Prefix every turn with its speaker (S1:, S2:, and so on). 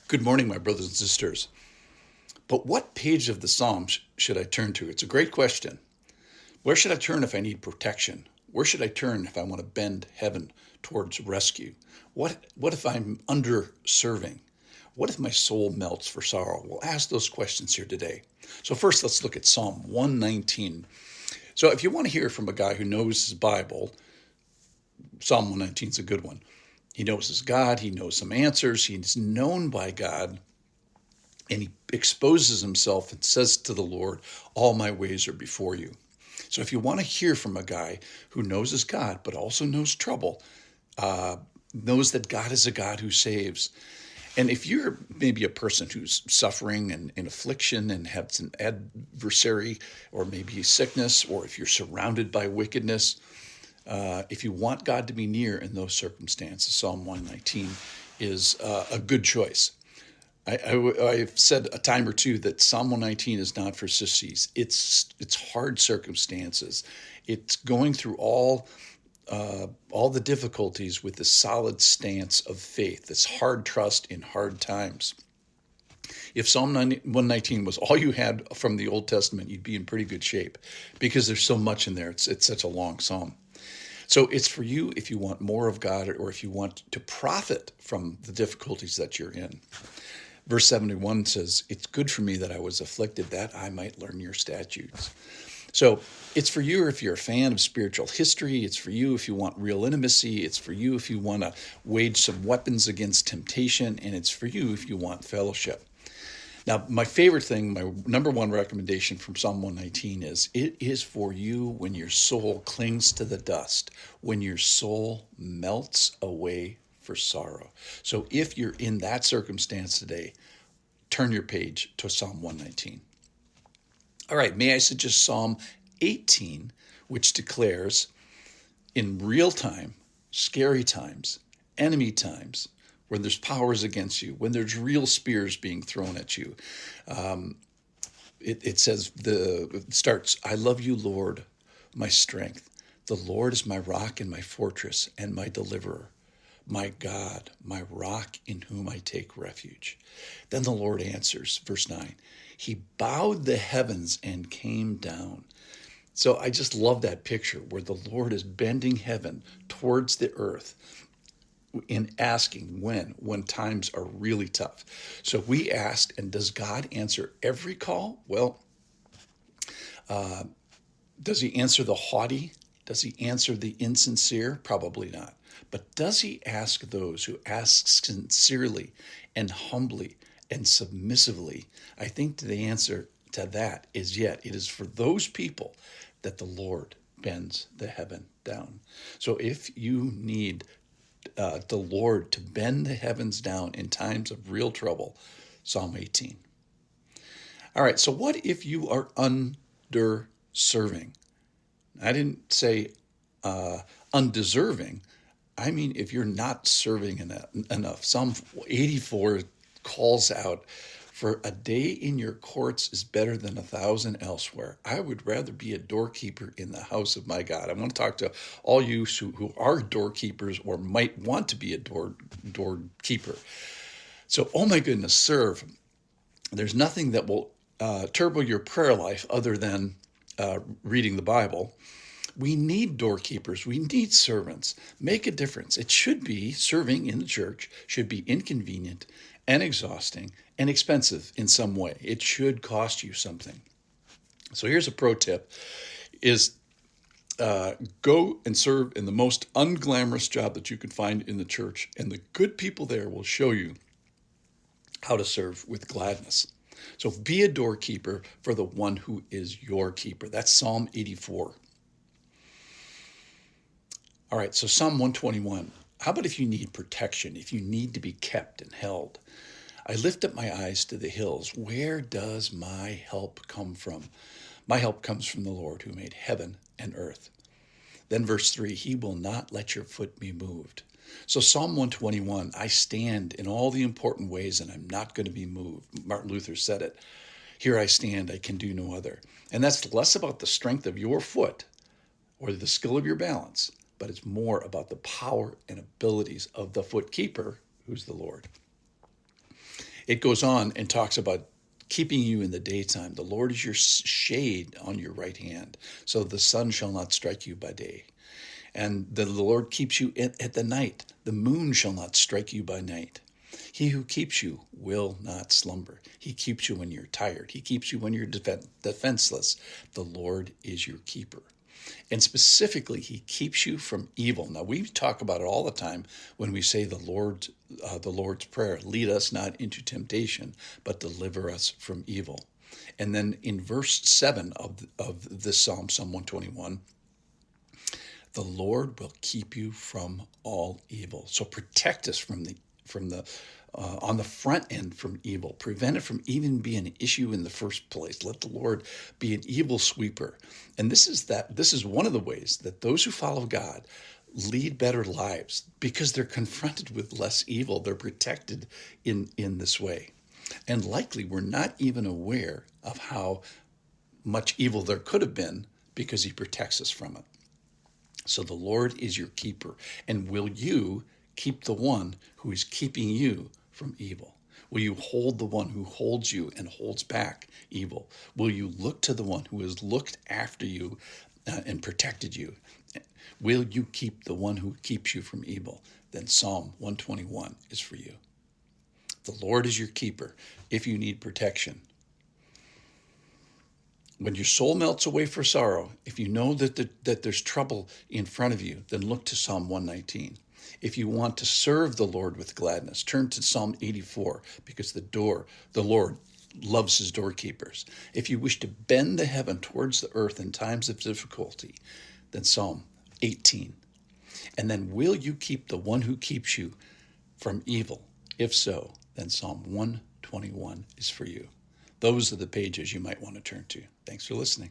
S1: Good morning, my brothers and sisters. But what page of the Psalms should I turn to? It's a great question. Where should I turn if I need protection? Where should I turn if I want to bend heaven towards rescue? What if I'm under serving? What if my soul melts for sorrow? We'll ask those questions here today. So first, let's look at Psalm 119. So if you want to hear from a guy who knows his Bible, Psalm 119 is a good one. He knows his God. He knows some answers. He's known by God. And he exposes himself and says to the Lord, all my ways are before you. So if you want to hear from a guy who knows his God, but also knows trouble, knows that God is a God who saves. And if you're maybe a person who's suffering and in affliction and has an adversary or maybe sickness, or if you're surrounded by wickedness, if you want God to be near in those circumstances, Psalm 119 is a good choice. I've said a time or two that Psalm 119 is not for sissies. It's hard circumstances. It's going through all the difficulties with the solid stance of faith. This hard trust in hard times. If Psalm 119 was all you had from the Old Testament, you'd be in pretty good shape because there's so much in there. It's such a long psalm. So it's for you if you want more of God or if you want to profit from the difficulties that you're in. Verse 71 says, it's good for me that I was afflicted, that I might learn your statutes. So it's for you if you're a fan of spiritual history. It's for you if you want real intimacy. It's for you if you want to wage some weapons against temptation. And it's for you if you want fellowship. Now, my favorite thing, my number one recommendation from Psalm 119 is, it is for you when your soul clings to the dust, when your soul melts away for sorrow. So if you're in that circumstance today, turn your page to Psalm 119. All right, may I suggest Psalm 18, which declares in real time, scary times, enemy times, when there's powers against you, when there's real spears being thrown at you. It says, it starts, I love you, Lord, my strength. The Lord is my rock and my fortress and my deliverer. My God, my rock in whom I take refuge. Then the Lord answers, verse 9, he bowed the heavens and came down. So I just love that picture where the Lord is bending heaven towards the earth in asking when times are really tough. So we asked, and does God answer every call? Well, does he answer the haughty? Does he answer the insincere? Probably not. But does he ask those who ask sincerely and humbly and submissively? I think the answer to that is yet. It is for those people that the Lord bends the heaven down. So if you need the Lord to bend the heavens down in times of real trouble, Psalm 18. All right, so what if you are underserving? I didn't say undeserving. I mean, if you're not serving enough. Psalm 84 calls out, for a day in your courts is better than 1,000 elsewhere. I would rather be a doorkeeper in the house of my God. I want to talk to all you who are doorkeepers or might want to be a doorkeeper. So, oh my goodness, serve. There's nothing that will turbo your prayer life other than reading the Bible. We need doorkeepers. We need servants. Make a difference. It should be, serving in the church should be inconvenient and exhausting and expensive in some way. It should cost you something. So here's a pro tip is go and serve in the most unglamorous job that you can find in the church, and the good people there will show you how to serve with gladness. So be a doorkeeper for the one who is your keeper. That's Psalm 84. All right, so Psalm 121. How about if you need protection, if you need to be kept and held? I lift up my eyes to the hills. Where does my help come from? My help comes from the Lord who made heaven and earth. Then verse 3, he will not let your foot be moved. So Psalm 121, I stand in all the important ways and I'm not going to be moved. Martin Luther said it. Here I stand, I can do no other. And that's less about the strength of your foot or the skill of your balance, but it's more about the power and abilities of the foot keeper, who's the Lord. It goes on and talks about keeping you in the daytime. The Lord is your shade on your right hand, so the sun shall not strike you by day. And the Lord keeps you at the night. The moon shall not strike you by night. He who keeps you will not slumber. He keeps you when you're tired. He keeps you when you're defenseless. The Lord is your keeper. And specifically, he keeps you from evil. Now, we talk about it all the time when we say the Lord's Prayer, lead us not into temptation, but deliver us from evil. And then in verse 7 of this Psalm 121, the Lord will keep you from all evil. So protect us from the on the front end from evil. Prevent it from even being an issue in the first place. Let the Lord be an evil sweeper. And this is one of the ways that those who follow God lead better lives, because they're confronted with less evil. They're protected in this way. And likely we're not even aware of how much evil there could have been, because he protects us from it. So the Lord is your keeper. And will you keep the one who is keeping you from evil? Will you hold the one who holds you and holds back evil? Will you look to the one who has looked after you and protected you? Will you keep the one who keeps you from evil? Then Psalm 121 is for you. The Lord is your keeper if you need protection. When your soul melts away for sorrow, if you know that there's trouble in front of you, then look to Psalm 119. If you want to serve the Lord with gladness, turn to Psalm 84, because the Lord loves his doorkeepers. If you wish to bend the heaven towards the earth in times of difficulty, then Psalm 18. And then will you keep the one who keeps you from evil? If so, then Psalm 121 is for you. Those are the pages you might want to turn to. Thanks for listening.